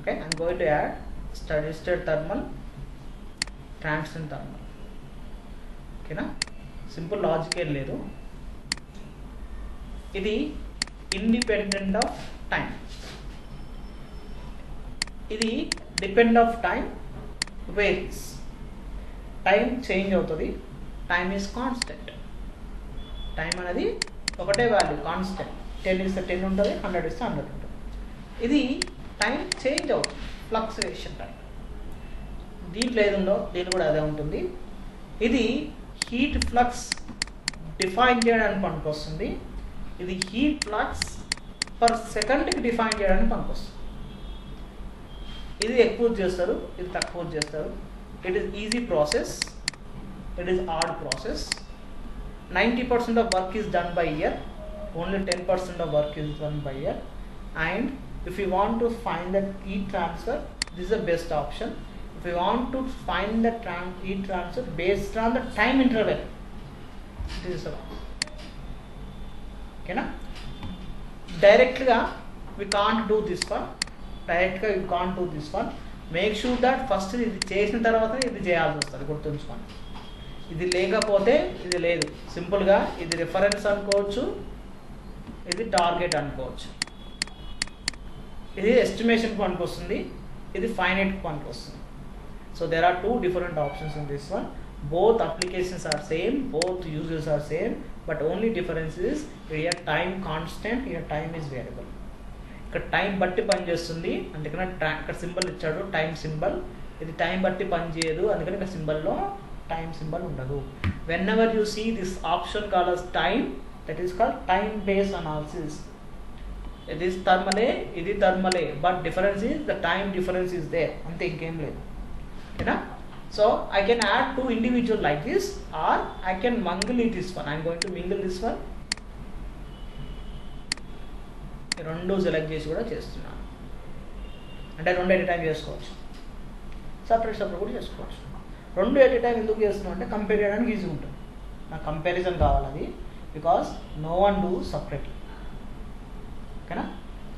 Okay, I'm going to add steady state thermal, transient thermal. Okay na, simple logic em ledu. Idi independent of time. Idi depend of time varies. Time change అవుతుంది. Time is constant. Time అనేది ఒకటే value constant. 10 ఇస్తే 10 ఉంటుంది, 100 ఇస్తే 100 ఉంటుంది. ఇది time change అవుతుంది, fluctuation time. దీంట్లో ఏది ఉందో దీని కూడా అదే ఉంటుంది. ఇది హీట్ ఫ్లక్స్ డిఫైన్ చేయడానికి పనికొస్తుంది. ఇది హీట్ ఫ్లక్స్ పర్ సెకండ్కి డిఫైన్ చేయడానికి పనికొస్తుంది. ఇది ఎక్కువ చేస్తారు, ఇది తక్కువ చేస్తారు. It is easy process, it is hard process. 90% of work is done by ear, only 10% of work is done by ear. And if you want to find the heat transfer, this is the best option. If you want to find the heat transfer based on the time interval, this is the one. Okay na? Directly we can't do this one. Directly we can't do this one. Make sure that first ఇది చేసిన తర్వాత ఇది చేయాల్సి వస్తుంది, గుర్తుంచుకోండి. ఇది లేకపోతే ఇది లేదు. సింపుల్గా ఇది రిఫరెన్స్ అనుకోవచ్చు, ఇది టార్గెట్ అనుకోవచ్చు. ఇది ఎస్టిమేషన్ పనికి వస్తుంది, ఇది ఫైనైట్ పనికి వస్తుంది. So there are 2 different options in this one. Both applications are same, both uses are same, but only difference is here time constant, here time is variable. ఇక్కడ టైం బట్టి పని చేస్తుంది, అందుకని ఇక్కడ సింబల్ ఇచ్చాడు టైం సింబల్. ఇది time బట్టి పని చేయదు, అందుకని ఇక్కడ సింబల్లో టైం సింబల్ ఉండదు. Whenever you see this option call as time, that is called time based analysis. ఇది థర్మలే, ఇది థర్మలే, but difference is the time difference is there, అంతే, ఇంకేం లేదు. ఓకేనా? So I can add 2 individual like this, or I can mingle this one. I am going to mingle this one. రెండు select చేసి కూడా చేస్తున్నాను. అంటే 2 ఎట్ టైం చేసుకోవచ్చు, సపరేట్ కూడా చేసుకోవచ్చు. 2 ఎట్ టైం ఎందుకు చేస్తున్నాం అంటే కంపేర్ చేయడానికి ఈజీ ఉంటుంది. నాకు కంపారిజన్ కావాలి అది, because no one do separately. ఓకేనా?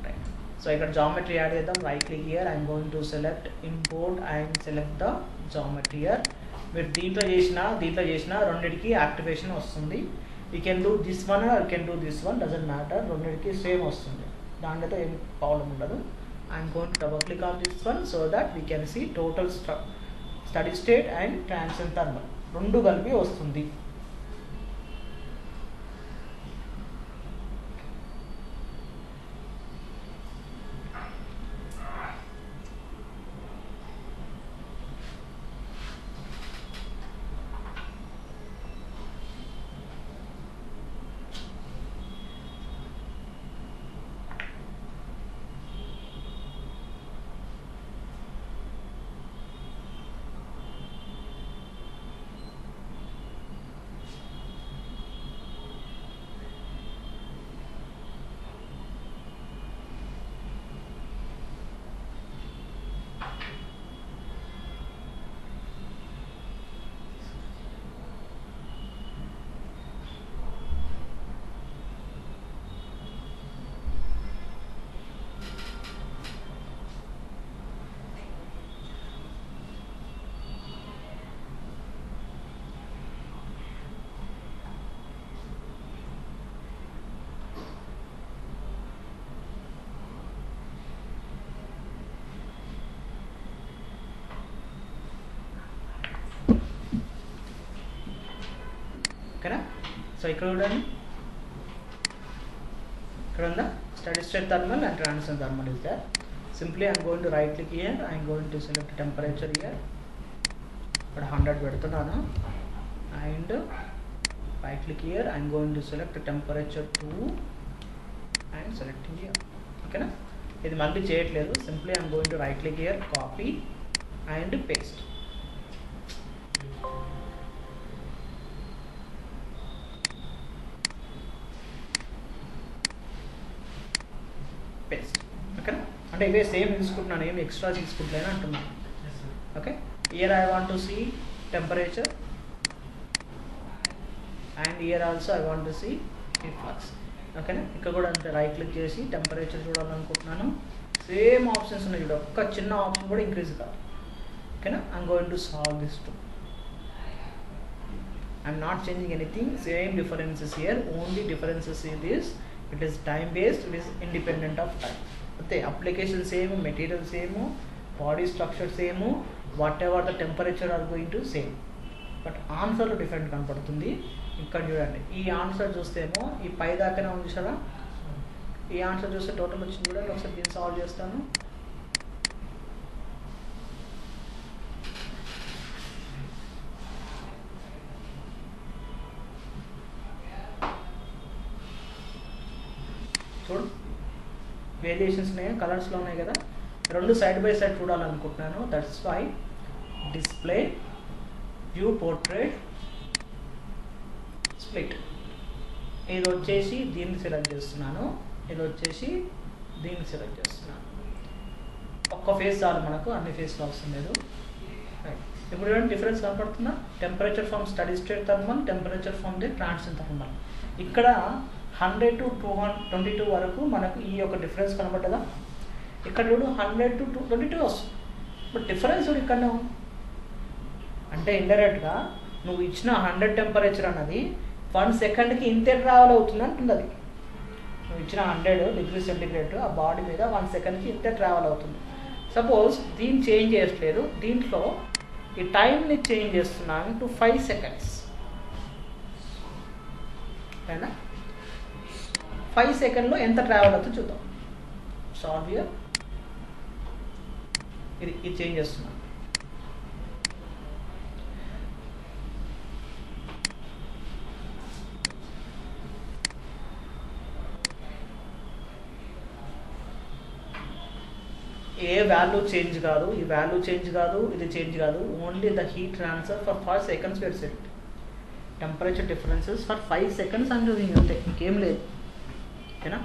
రైట్. సో ఇక్కడ జామెట్రీ యాడ్ చేద్దాం. Right click here, I'm going to select import and select the geometry here. మీరు దీంట్లో చేసిన రెండింటికి యాక్టివేషన్ వస్తుంది. You can do this one or you can do this one, doesn't matter, రెండింటికి same వస్తుంది, దాంట్లో ఏం ప్రాబ్లం ఉండదు. I'm going to double click on this one so that we can see total steady state and transient thermal రెండు కలిపి వస్తుంది. ఓకేనా? So ఇక్కడ చూడండి, ఇక్కడ ఉందా steady state thermal and transition thermal is there. Simply I'm going to right click here, I'm going to select temperature here. ఇక్కడ 100 పెడుతున్నాను and right click here, I'm going to select temperature 2 and selecting here. ఓకేనా? ఇది మళ్ళీ చేయట్లేదు, simply I'm going to right click here, copy and paste. ఓకేనా? అంటే ఇవే same తీసుకుంటున్నాను, ఏమి ఎక్స్ట్రా తీసుకుంటలేను అంటున్నాను. Okay, here I want to see temperature and here also I want to see heat flux. ఓకేనా? ఇక్కడ కూడా అంతే, రైట్ క్లిక్ చేసి టెంపరేచర్ చూడాలనుకుంటున్నాను, సేమ్ ఆప్షన్స్ ఉన్నాయి చూడ, ఒక్క చిన్న ఆప్షన్ కూడా ఇంక్రీజ్ కాదు. ఓకేనా, I'm going to solve this too. I'm not changing anything, same differences here, only differences in this, it is time based, it is independent of time. Okay, application same, material same, body structure same, whatever the temperature are going to same, but answer different కనపడుతుంది. ఇక్కడ చూడండి, ఈ answer చూస్తేమో ఈ పై దాకానే ఉంది కదా, ఈ answer చూస్తే total వచ్చింది కూడా. ఒకసారి దీన్ని సాల్వ్ చేస్తాను. చూడు, వేరియేషన్స్ ఉన్నాయి, కలర్స్లో ఉన్నాయి కదా. రెండు సైడ్ బై సైడ్ చూడాలనుకుంటున్నాను. That's why display, view portrait, split. ఇది వచ్చేసి దీన్ని సెలెక్ట్ చేస్తున్నాను, ఇది వచ్చేసి దీన్ని సెలెక్ట్ చేస్తున్నాను. ఒక్క ఫేస్ చాలు మనకు, అన్ని ఫేస్లో అవసరం లేదు. ఇప్పుడు ఏమైనా డిఫరెన్స్ కనపడుతుందా? Temperature from steady state thermal, temperature from the transition thermal. ఇక్కడ 100 to 222 వరకు మనకు ఈ యొక్క డిఫరెన్స్ కనబడ్డదా? ఇక్కడ చూడు 100 to 222 వస్తుంది, బట్ డిఫరెన్స్ చూడు ఇక్కడనే ఉంది. అంటే ఇండైరెక్ట్గా నువ్వు ఇచ్చిన 100 టెంపరేచర్ అన్నది 1 సెకండ్కి ఇంతే ట్రావెల్ అవుతుంది అంటుంది. అది నువ్వు ఇచ్చిన 100 డిగ్రీ సెంటిగ్రేడ్ ఆ బాడీ మీద 1 సెకండ్కి ఇంతే ట్రావెల్ అవుతుంది. సపోజ్ దీన్ని చేంజ్ చేయట్లేదు, దీంట్లో ఈ టైంని చేంజ్ చేస్తున్నాను టు 5 seconds. అయినా 5 సెకండ్లో ఎంత ట్రావెల్ అవుతుందో చూద్దాం. సాల్వ్ ఇయర్, ఇది చేంజ్ చేస్తున్నాను. ఏ వాల్యూ చేంజ్ కాదు, ఈ వాల్యూ చేంజ్ కాదు, ఇది చేంజ్ కాదు, only the heat transfer for 5 seconds where set. Temperature differences for 5 seconds అని చూసింది అంతే, ఇంకేం లేదు. ఓకేనా,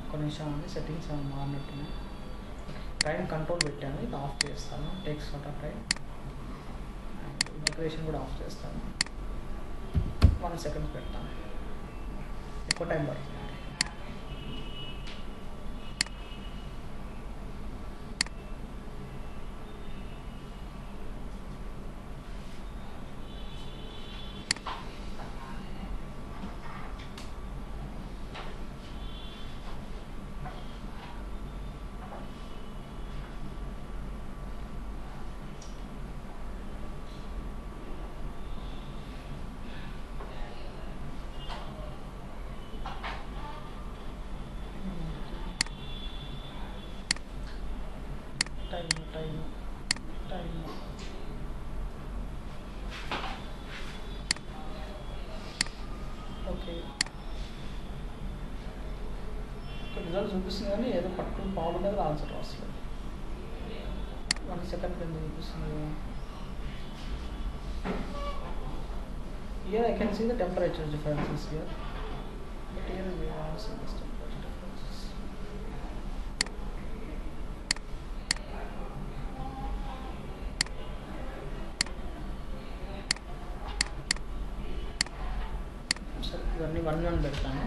ఒక నిమిషం అండి, సెట్టింగ్స్ మారినట్టున్నాయి. టైం కంట్రోల్ పెట్టాను, ఇది ఆఫ్ చేస్తాను. Takes what of time. Integration కూడా ఆఫ్ చేస్తాను. 1 second పెడతాను, ఎక్కువ టైం పడుతుంది. టైం ఓకే, ఇక్కడ రిజల్ట్ చూపిస్తుంది కానీ ఏదో పట్టుకుని పావుల మీద ఆన్సర్ రాస్తుంది. 1 second కింద చూపిస్తుంది. Here I can see the temperature differences here, but here we have seen this temperature differences. So ఇవన్నీ 1 పెడతాను.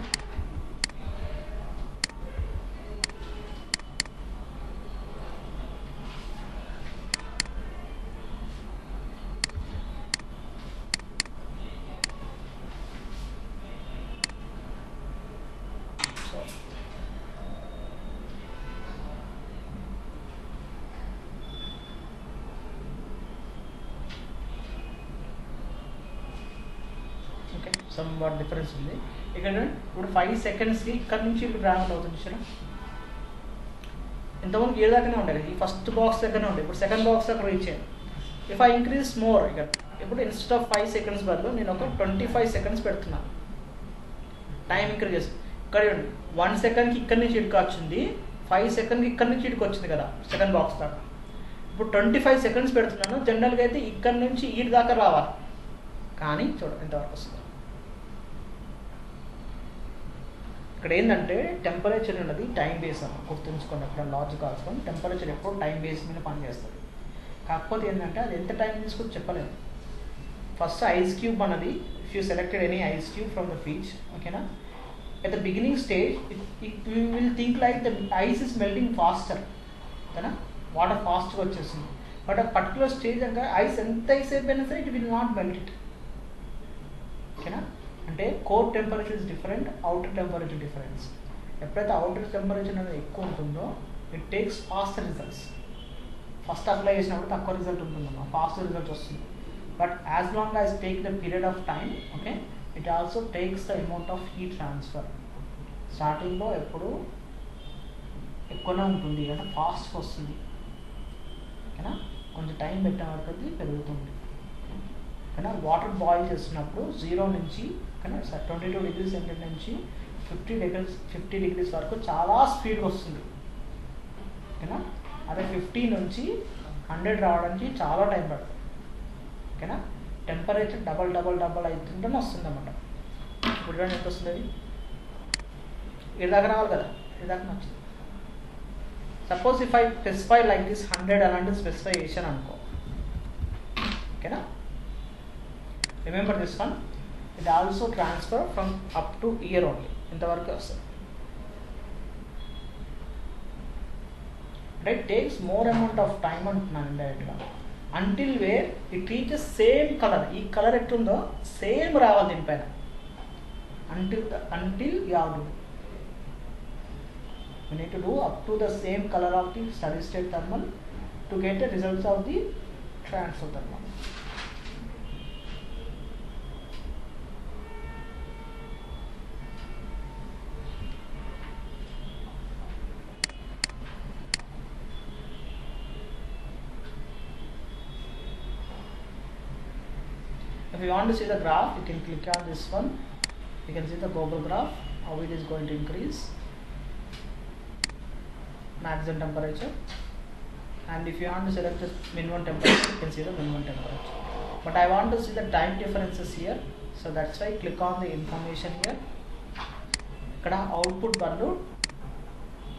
సమ్ వాట్ డిఫరెన్స్ ఉంది ఇక్కడ. ఇప్పుడు 5 secondsకి ఇక్కడ నుంచి ఇప్పుడు ట్రావెల్ అవుతుంది చూసారా. ఇంతకుముందు ఏ దాకానే ఉంటాయి కదా, ఈ ఫస్ట్ బాక్స్ దగ్గరనే ఉంటాయి, ఇప్పుడు సెకండ్ బాక్స్ దగ్గర రీచ్ అయ్యాను. ఇఫ్ ఐ ఇంక్రీజ్ మోర్ ఇక్కడ, ఇప్పుడు ఇన్స్టెడ్ ఆఫ్ 5 seconds బదులు నేను ఒక 25 seconds పెడుతున్నాను. టైం ఇంక్రీజ్ చేస్తాను. ఇక్కడ 1 secondకి ఇక్కడ నుంచి ఇటుక వచ్చింది, 5 secondకి ఇక్కడ నుంచి ఇటుక వచ్చింది కదా సెకండ్ బాక్స్ దాకా. ఇప్పుడు 25 seconds పెడుతున్నాను. జనరల్గా అయితే ఇక్కడ నుంచి ఇటు దాకా రావాలి, కానీ చూడండి ఎంతవరకు వస్తుంది. ఇక్కడ ఏంటంటే టెంపరేచర్ ఉన్నది టైం బేస్ అన్న గుర్తుంచుకోండి. అక్కడ లాజిక్ ఆల్సుకొని టెంపరేచర్ ఎప్పుడు టైం బేస్ మీద పనిచేస్తుంది. కాకపోతే ఏంటంటే అది ఎంత టైం తీసుకొని చెప్పలేము. ఫస్ట్ ఐస్ క్యూబ్ అన్నది, if you selected any ice cube from the fridge, ఓకేనా, at the beginning stage we will think like the ice is melting faster, ఓకేనా, వాటర్ ఫాస్ట్గా వచ్చేస్తుంది. బట్ ఆ పర్టికులర్ స్టేజ్ ఇంకా ఐస్ ఎంత ఐస్ అయిపోయినా సరే it will not melt it, ఓకేనా. అంటే core temperature is different, outer temperature difference. ఎప్పుడైతే అవుటర్ టెంపరేచర్ అనేది ఎక్కువ ఉంటుందో it takes fast results. First apply చేసినప్పుడు తక్కువ రిజల్ట్ ఉంటుందమ్మా, ఫాస్ట్ రిజల్ట్ వస్తుంది. But as long as take the period of time, okay, it also takes the amount of heat transfer. స్టార్టింగ్లో ఎప్పుడు ఎక్కువనే ఉంటుంది అంటే ఫాస్ట్గా వస్తుంది, ఓకేనా. కొంచెం టైం పెట్టే వరకు అది పెరుగుతుంది, ఓకేనా. వాటర్ బాయిల్ చేస్తున్నప్పుడు 0 నుంచి, ఓకేనా, 22 డిగ్రీ సెంటీగ్రేడ్ నుంచి 50 డిగ్రీస్ వరకు చాలా స్పీడ్గా వస్తుంది, ఓకేనా. అదే 50 నుంచి 100 రావడానికి చాలా టైం పడుతుంది, ఓకేనా. టెంపరేచర్ డబల్ అవుతుంటేనే వస్తుంది అన్నమాట. ఇప్పుడు ఎంత వస్తుంది, అది ఇది దాకా రావాలి కదా, ఇది దాకా వచ్చింది. Suppose if I specify like this 100 అలాంటి స్పెసిఫై చేశాను అనుకో, ఓకేనా. రిమెంబర్ దిస్ వన్, ఇది also transfer from up to here only, ఇంతవరకు వస్తుంది. అంటే takes more amount of time అంటున్నాను ఇండైరెక్ట్గా. Until where it reaches same colour, ఈ కలర్ ఎట్లుందో సేమ్ రావాలి దీనిపైన. Until you have to you need to do up to the same color of the steady state thermal to get the results of the transfer thermal. If you want to see the graph, you can click on this one. You can see the global graph, how it is going to increase, maximum temperature, and if you want to select the minimum temperature, you can see the minimum temperature. But I want to see the time differences here, so that's why click on the information here. ఇక్కడ output బదులు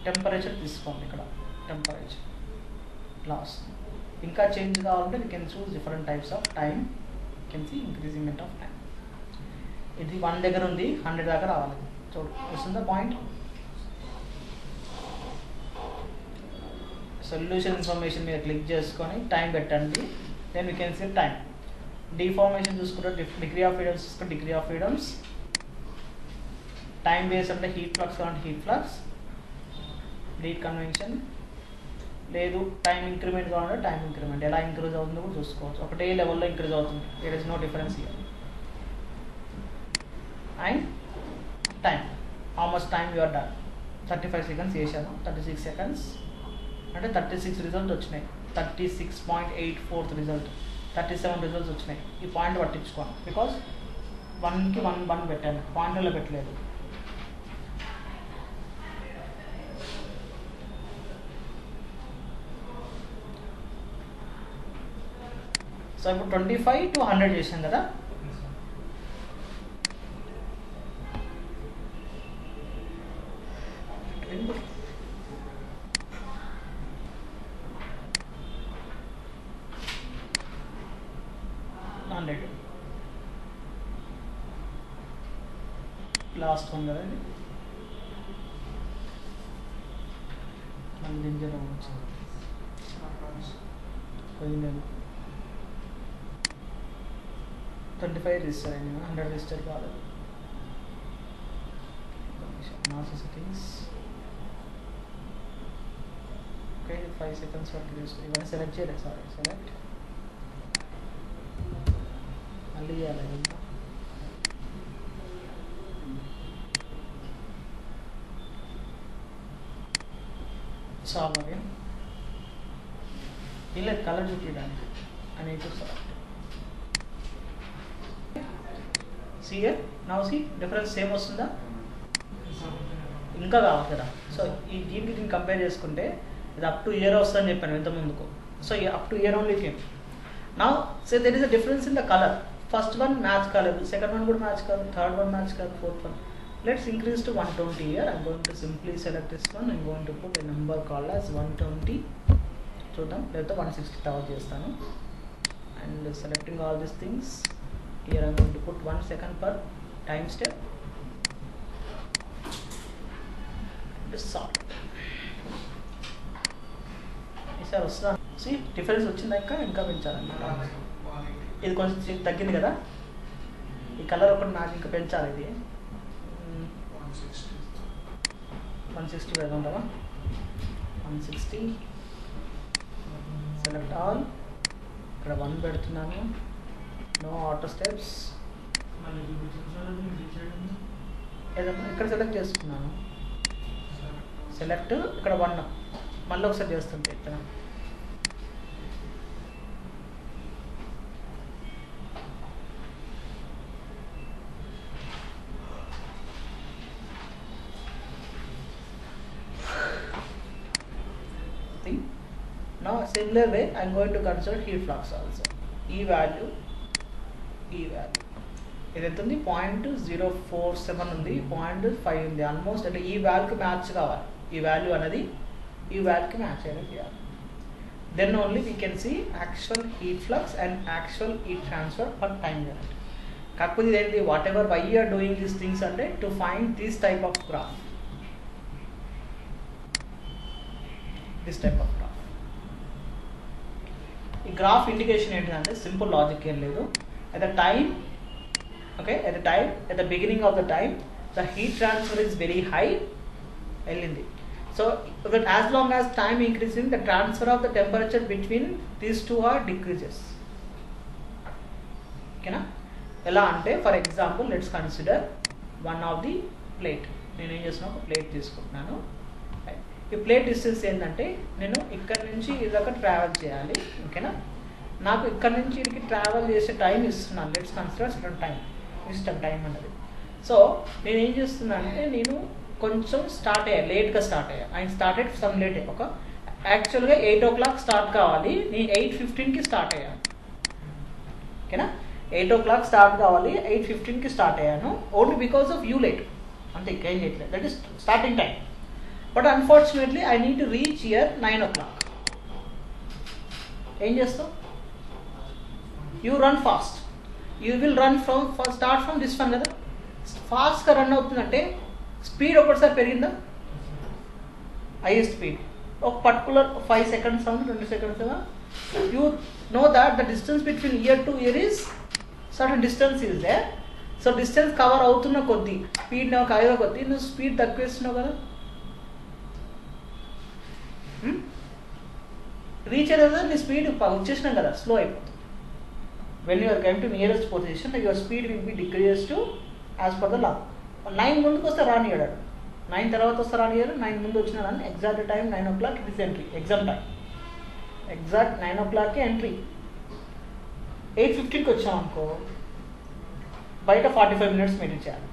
temperature తీసుకోండి, ఇక్కడ temperature ఇట్లా వస్తుంది. ఇంకా change కావాలంటే you can choose different types of time. You can see incrementing of time. ఇది 1 దగ్గర ఉంది, 100 దాకా రావాలి. చూడు వస్తుందా పాయింట్. సొల్యూషన్ ఇన్ఫర్మేషన్ మీద క్లిక్ చేసుకొని టైం పెట్టండి. Then we can see time. Deformation చూసుకుంటే డిగ్రీ ఆఫ్ ఫ్రీడమ్స్ చూసుకుంటే degree of freedoms. Time base అంటే హీట్ ఫ్లక్స్ కావాలంటే హీట్ ఫ్లక్స్, హీట్ కన్వెన్షన్. లేదు టైం ఇంక్రిమెంట్ కావాలంటే టైం ఇంక్రిమెంట్. ఎలా ఇంక్రీజ్ అవుతుందో కూడా చూసుకోవచ్చు. ఒకటే లెవెల్లో ఇంక్రీజ్ అవుతుంది, there is no difference here. And time, how much time you are done. 35 seconds చేశాను, 36 సెకండ్స్ అంటే 36 రిజల్ట్ వచ్చినాయి. 36.84 రిజల్ట్, 37 రిజల్ట్స్ వచ్చినాయి. ఈ పాయింట్ పట్టించుకోండి, బికాస్ 1కి 1 పెట్టాను, పాయింట్లో పెట్టలేదు. సో ఇప్పుడు 25 to 100 చేసాం కదా. లాస్ట్ వన్ కదా ఇది, మళ్ళీ పోయింది. 25 రిజిస్టర్ అయింది, 100 రిజిస్టర్ కాలేదు. మాస్ సెట్టింగ్స్ ఓకే, 5 సెకండ్స్ వరకు తీసుకో. ఇవన్నీ సెలెక్ట్ చేయలేదు, సారీ సెలెక్ట్ మళ్ళీ చేయాలి. ఇంకా సాల్వ్ అగైన్. ఇలా కలర్ చూపించడానికి అని select. See here, now see difference same వస్తుందా? ఇంకా కావాలి కదా. సో ఈ దీనికి కంపేర్ చేసుకుంటే ఇది అప్ టు ఇయర్ వస్తుందని చెప్పాను ఇంత ముందుకు. So up to here only came. Now so there is a difference in the colour. First one match కాలేదు, సెకండ్ వన్ కూడా మ్యాచ్ కాదు, థర్డ్ వన్ మ్యాచ్ కాదు, fourth one. Let's increase to 120 here. I'm going to simply select this one. I'm going to put a number called as 120. చూద్దాం, లేకపోతే 160 తర్వాత చేస్తాను. And selecting all these things, here I'm going to put 1 second per time step and sort. ఈసారి వస్తా C difference వచ్చిందా, ఇంకా పెంచాలన్నమాట. ఇది కొంచెం తగ్గింది కదా, ఈ కలర్ ఒకటి నాకు ఇంకా పెంచాలి. ఇది 160 పెడుతుంటావా, 160. సెలెక్ట్ ఆల్, ఇక్కడ 1 పెడుతున్నాను, నో ఆటో స్టెప్స్. ఏదన్నా ఇక్కడ సెలెక్ట్ చేసుకున్నాను, సెలెక్ట్ ఇక్కడ 1, మళ్ళీ ఒకసారి చేస్తుంటే ఇక్కడ now similar way I am going to consider heat flux also. ఈ వాల్యూ ఇది ఎంత ఉంది, 0.047 ఉంది, 0.5 ఉంది, ఆల్మోస్ట్ అంటే ఈ వాల్యూకి మ్యాచ్ కావాలి. ఈ వాల్యూ అనేది ఈ వాల్యూకి మ్యాచ్ అనేది చేయాలి. Then only we can see actual heat flux and actual heat transfer per time unit. కాకపోతే ఇదేంటి, whatever we are doing these things అంటే to find this type of graph, this type of graph. ఈ graph indication ఏంటంటే simple logic ఏం లేదు. at the time at the beginning of the time the heat transfer is very high వెళ్ళింది. So but as long as time increasing, the transfer of the temperature between these two are decreases. ఓకేనా, ఎలా అంటే for example let's consider one of the plate. నేను ఏం చేస్తున్నా, ఒక plate తీసుకుంటున్నాను. ఈ ప్లేట్ డిస్టెన్స్ ఏంటంటే నేను ఇక్కడ నుంచి ఇదాకా ట్రావెల్ చేయాలి. ఓకేనా, నాకు ఇక్కడ నుంచి ఇక్కడికి ట్రావెల్ చేసే టైం ఇస్తున్నాను. లెట్స్ కన్సిడర్ సర్టన్ టైం, ఇష్టం టైం అన్నది. సో నేను ఏం చేస్తున్నాను అంటే నేను కొంచెం స్టార్ట్ అయ్యా, లేట్గా స్టార్ట్ అయ్యా. ఆయన స్టార్టెడ్ సమ్ లేట్, ఒక యాక్చువల్గా 8 o'clock స్టార్ట్ కావాలి, నేను 8:15కి స్టార్ట్ అయ్యాను. ఓకేనా, 8 o'clock స్టార్ట్ కావాలి, 8:15కి స్టార్ట్ అయ్యాను. Only because of you late, అంతే, ఇంకేం చేయట్లేదు. That is starting time. But unfortunately I need to reach here 9 o'clock. ఏం చేస్తావు, you run fast. You will run start from this one కదా. ఫాస్ట్గా రన్ అవుతుందంటే స్పీడ్ ఒకటిసారి పెరిగిందా, హైయెస్ట్ స్పీడ్ ఒక particular 5 seconds 20 seconds. You know that the distance between here to here is certain distance is there. So distance cover అవుతున్న కొద్దీ, speed అయ్యే కొద్దీ నువ్వు స్పీడ్ తక్కువేస్తున్నావు కదా. రీచ్ అయ్యేదా నీ స్పీడ్ వచ్చేసినాం కదా, స్లో అయిపోతుంది. When you're coming to nearest position your speed will be decreases to as per the law. 9 ముందుకు వస్తే రానియాడు, 9 తర్వాత వస్తే రానియాడు. 9 ముందు వచ్చిన దాన్ని exact time 9 o'clock it is entry, exam time exact 9 o'clockకి ఎంట్రీ. 8:15కి వచ్చాం అనుకో, బయట 45 minutes మెయింటైన్ చేయాలి.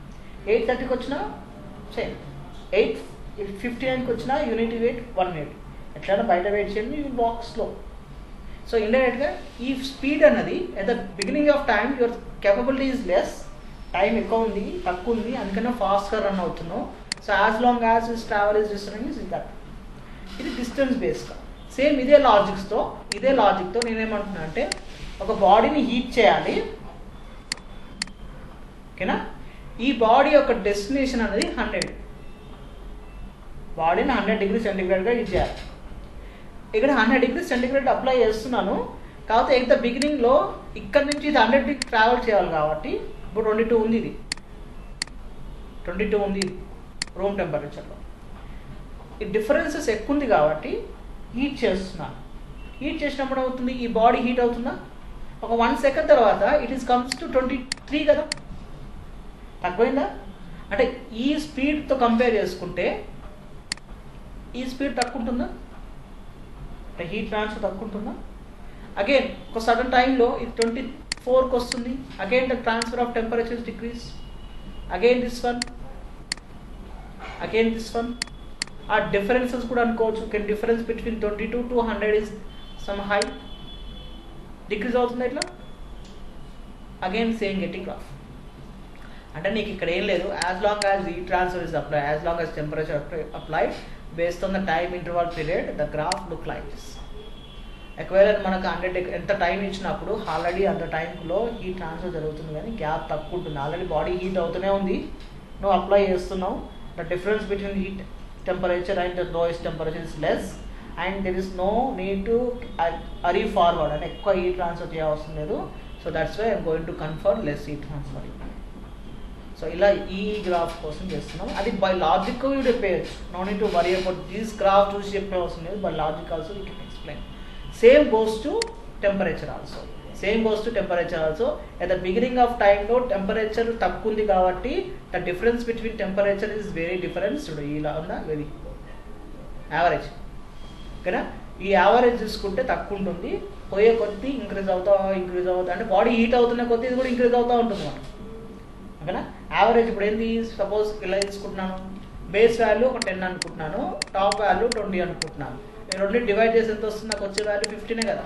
8:30కి వచ్చినా సేమ్, 8:59కి వచ్చినా యూనిట్ వెయిట్ 1 minute. ఎట్లయినా బయట వెయిట్ చేయండి, యూ వాక్ స్లో. సో ఇండైరెక్ట్గా ఈ స్పీడ్ అన్నది at the beginning of time your capability is less, time ఎక్కువ ఉంది, తక్కువ ఉంది, అందుకనే ఫాస్ట్గా రన్ అవుతున్నావు. So as long as this travel is distance is that. ఇది డిస్టెన్స్ బేస్గా. సేమ్ ఇదే లాజిక్తో నేనేమంటున్నా అంటే ఒక బాడీని హీట్ చేయాలి. ఓకేనా, ఈ బాడీ యొక్క డెస్టినేషన్ అనేది 100, బాడీని 100 degrees centigradeగా హీట్ చేయాలి. ఇక్కడ 100 degrees centigrade అప్లై చేస్తున్నాను. కాకపోతే ఎట్ ద బిగినింగ్లో ఇక్కడ నుంచి ఇది 100 degree ట్రావెల్ చేయాలి కాబట్టి ఇప్పుడు 22 ఉంది, ఇది 22 ఉంది రూమ్ టెంపరేచర్లో. ఈ డిఫరెన్సెస్ ఎక్కువ ఉంది కాబట్టి హీట్ చేస్తున్నాను. హీట్ చేసినప్పుడు అవుతుంది, ఈ బాడీ హీట్ అవుతుందా, ఒక 1 second తర్వాత ఇట్ ఈస్ కమ్స్ టు 23 కదా, తక్కువైందా. అంటే ఈ స్పీడ్తో కంపేర్ చేసుకుంటే ఈ స్పీడ్ తక్కువ ఉంటుందా, అంటే హీట్ ట్రాన్స్ఫర్ తక్కువ ఉంటుందా. అగైన్ ఒక సడన్ టైంలో ఇది 24కి వస్తుంది, again the transfer of temperature decrease, again this one. ఆ డిఫరెన్సెస్ కూడా అనుకోవచ్చు. Can difference between 22 to 100 is some high, decrease అవుతుంది ఇట్లా. Again same getting graph. అంటే నీకు ఇక్కడ ఏం లేదు, as long as heat transfer is apply, as long as temperature applied based on the time interval period, the graph look like this. ఒకవేళ మనకు 100 ఎంత టైం ఇచ్చినప్పుడు ఆల్రెడీ అంత టైంలో హీట్ ట్రాన్స్ఫర్ జరుగుతుంది, కానీ గ్యాప్ తక్కువ ఉంటుంది. ఆల్రెడీ బాడీ హీట్ అవుతూనే ఉంది, నువ్వు అప్లై చేస్తున్నావు. The difference between heat temperature and the lowest temperature is less and there is no need to hurry forward, అంటే ఎక్కువ హీట్ ట్రాన్స్ఫర్ చేయవసరం లేదు. So that's why I'm going to confirm less heat transfer. So ఇలా ఈ graph కోసం చేస్తున్నాం. అది by logic you చెప్పేయచ్చు, no need to worry about this graph చూసి చెప్పే అవసరం లేదు. By logic also you can explain. Same goes to temperature also. At the beginning of time లో టెంపరేచర్ తక్కువ ఉంది కాబట్టి the difference between temperature is very difference. ఇలా ఉందా, వెరీ యావరేజ్ ఓకేనా. ఈ యావరేజ్ చూసుకుంటే తక్కువ ఉంటుంది, పోయే కొద్దీ ఇంక్రీజ్ అవుతా అంటే బాడీ హీట్ అవుతున్న కొద్దీ ఇది కూడా ఇంక్రీజ్ అవుతూ ఉంటుంది మనం ఓకేనా. యావరేజ్ ఇప్పుడు ఏంటి, సపోజ్ ఇలా తీసుకుంటున్నాను, బేస్ వాల్యూ ఒక 10 అనుకుంటున్నాను, టాప్ వాల్యూ 20 అనుకుంటున్నాను. రెండు డివైడ్ చేసి ఎంత వస్తుంది, నాకు వచ్చే వాల్యూ 15 కదా.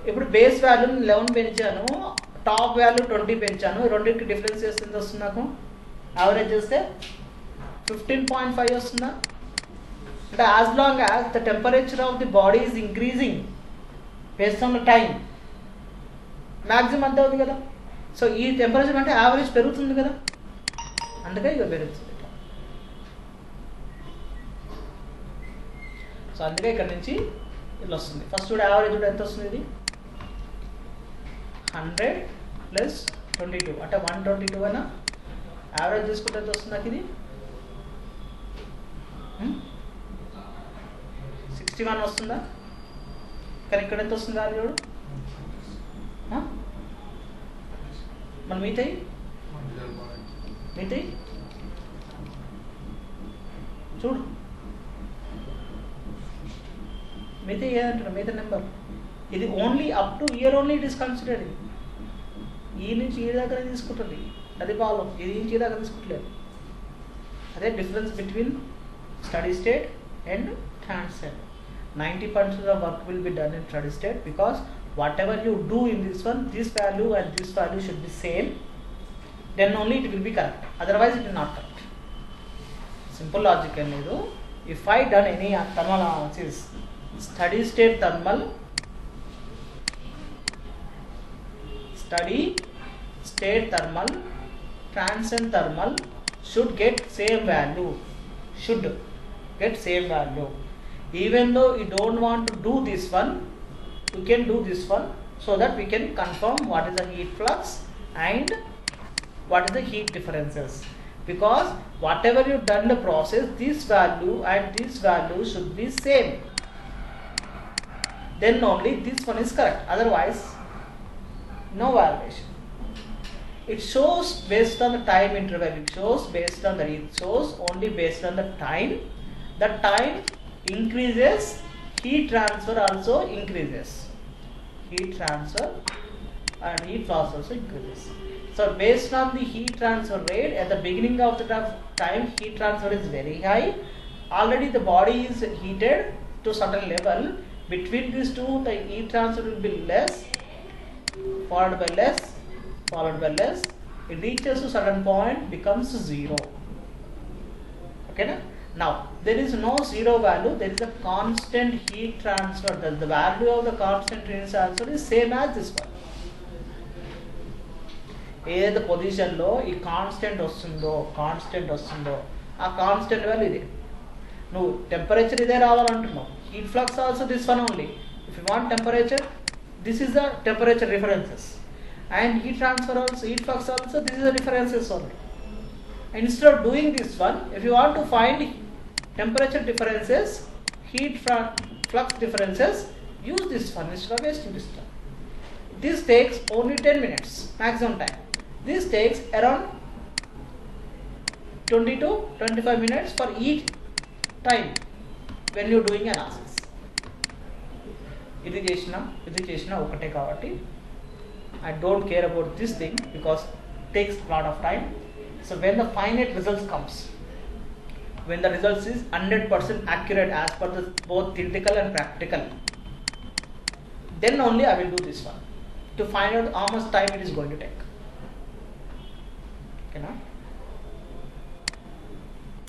ఇప్పుడు బేస్ వాల్యూ 11 పెంచాను, టాప్ వాల్యూ 20 పెంచాను, రెండింటికి డిఫరెన్స్ చేస్తే ఎంత వస్తుంది, నాకు యావరేజ్ చేస్తే 15.5 వస్తుందా. అంటే as long as the temperature of the body is increasing based on the time, maximum అంతే అవుతుంది కదా. సో ఈ టెంపరేచర్ అంటే యావరేజ్ పెరుగుతుంది కదా, అందుకే ఇక పెరుగుతుంది. సో అందుకే ఇక్కడ నుంచి ఇలా వస్తుంది. ఫస్ట్ కూడా యావరేజ్ కూడా ఎంత వస్తుంది, ఇది 100 ప్లస్ 22 అంటే 122 అయినా యావరేజ్ తీసుకుంటే ఎంత వస్తుంది నాకు, ఇది 61 వస్తుందా. కానీ ఇక్కడ ఎంత వస్తుంది అది చూడు, మన మిగతాయి చూడు, మిగతా ఏదంటారు, మిగతా నెంబర్ ఇది only up to here only it is considered. ఈ నుంచి ఈ దాకా తీసుకుంటుంది, అది ప్రాబ్లం. ఇది నుంచి ఈ దాకా తీసుకుంటలేదు. అదే difference between steady state and transfer. 90% of work will be done in steady state because whatever you do in this one, this value and this value should be same, then only it will be correct, otherwise it is not correct. Simple logic అనేది. If I done any thermal analysis, steady state thermal, transient thermal should get same value, even though you don't want to do this one, you can do this one so that we can confirm what is the heat flux and what is the heat differences, because whatever you done the process, this value and this value should be same, then only this one is correct, otherwise no violation. It shows based on the time interval, it shows only based on the time. The time increases, heat transfer also increases, heat transfer and heat loss also increases. So based on the heat transfer rate, at the beginning of the time heat transfer is very high, already the body is heated to certain level. Between these two the heat transfer will be less, followed by less, it reaches to certain point, becomes 0. Okay na? Now there is no zero value, there is a constant heat transfer. The value of the constant heat transfer is same as this one. ఏదైతే పొజిషన్లో ఈ constant వస్తుందో ఆ constant value ఇదే. నువ్వు temperature ఇదే రావాలంటున్నావు, heat flux also this one only. If you want temperature, this is the temperature references, and heat transfer also, heat flux also, this is the differences only. Instead of doing this one, if you want to find temperature differences, heat flux differences, use this one instead of wasting this time. This takes only 10 minutes maximum time. This takes around 20 to 25 minutes for each time when you are doing analysis. ఇది చేసిన ఒకటే కాబట్టి I don't care about this thing because it takes a lot of time. So when the finite results comes, when the results is 100% accurate as per the both theoretical and practical, then only I will do this one to find out how much time it is going to take. Okay, now